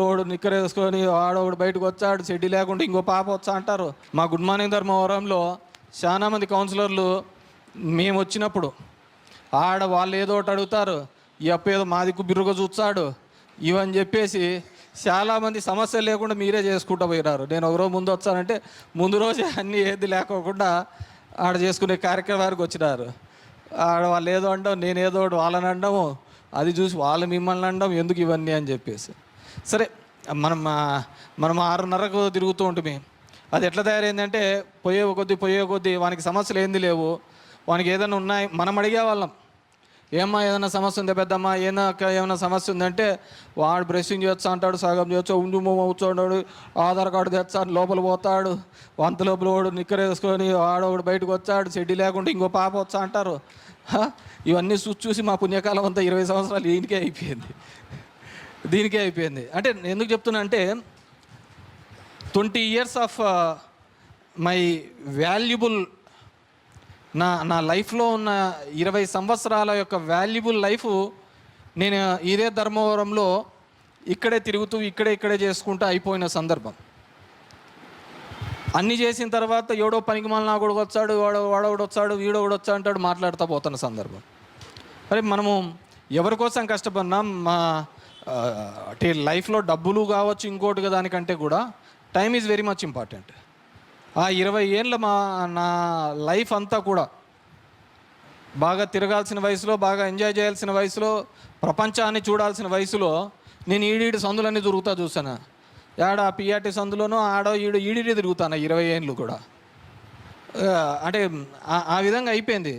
వాడు నిక్కర్ వేసుకొని వాడొకడు బయటకు వచ్చాడు, చెడ్డి లేకుండా ఇంకో పాప వచ్చా అంటారు. మా గుడ్ మార్నింగ్ ధర్మవరంలో చాలా మంది కౌన్సిలర్లు మేము వచ్చినప్పుడు వాళ్ళు ఏదో ఒకటి అడుగుతారు, ఈ అప్ప ఏదో మా దిక్కు బిర్రుగా చూస్తాడు ఇవని చెప్పేసి చాలామంది సమస్యలు లేకుండా మీరే చేసుకుంటూ పోయినారు. నేను ఒకరోజు ముందు వచ్చానంటే ముందు రోజే అన్నీ ఏది లేకోకుండా ఆడ చేసుకునే కార్యక్రమానికి వచ్చినారు. వాళ్ళు ఏదో అనడం, నేను ఏదో ఒకటి వాళ్ళని అనడము, అది చూసి వాళ్ళు మిమ్మల్ని అనడం, ఎందుకు ఇవన్నీ అని చెప్పేసి. సరే, మనం 6:30కు తిరుగుతూ ఉంటుంది. అది ఎట్లా తయారైందంటే పోయే కొద్దీ వానికి సమస్యలు ఏంది లేవు, వానికి ఏదైనా ఉన్నాయి మనం అడిగేవాళ్ళం, ఏమ్మా ఏదైనా సమస్య ఉందా పెద్దమ్మా, ఏమైనా సమస్య ఉందంటే వాడు బ్రషింగ్ చేస్తా అంటాడు, సగం చేస్తా కూర్చోండాడు, ఆధార్ కార్డు తెచ్చా లోపల పోతాడు, వంత లోపల వాడు నిక్కర్ వేసుకొని వాడొకడు బయటకు వచ్చాడు, చెడ్డి లేకుండా ఇంకో పాప వచ్చా అంటారు. ఇవన్నీ చూసి మా పుణ్యకాలం అంతా 20 సంవత్సరాలు దీనికే అయిపోయింది. అంటే ఎందుకు చెప్తున్నా అంటే 20 years ఆఫ్ మై వాల్యుబుల్, నా లైఫ్లో ఉన్న 20 సంవత్సరాల యొక్క వాల్యుబుల్ లైఫ్ నేను ఇదే ధర్మవరంలో ఇక్కడే తిరుగుతూ ఇక్కడే చేసుకుంటూ అయిపోయిన సందర్భం. అన్నీ చేసిన తర్వాత ఎవడో పనికి మళ్ళీ నా కూడా వచ్చాడు, వాడొకడు వచ్చాడు, వీడొకడు వచ్చా అంటాడు, మాట్లాడుతూ పోతున్న సందర్భం. మరి మనము ఎవరి కోసం కష్టపడినాం, అంటే లైఫ్లో డబ్బులు కావచ్చు, ఇంకోటిగా దానికంటే కూడా time is very much important. ఆ 20 ఏళ్ళ నా లైఫ్ అంతా కూడా బాగా తిరగాల్సిన వయసులో, బాగా ఎంజాయ్ చేయాల్సిన వయసులో, ప్రపంచాన్ని చూడాల్సిన వయసులో నేను ఈడీడి సందులన్నీ చూసాను. పిఆర్టీ సందులోనూ ఈడీడి తిరుగుతాను 20 ఏళ్ళు కూడా. అంటే ఆ విధంగా అయిపోయింది.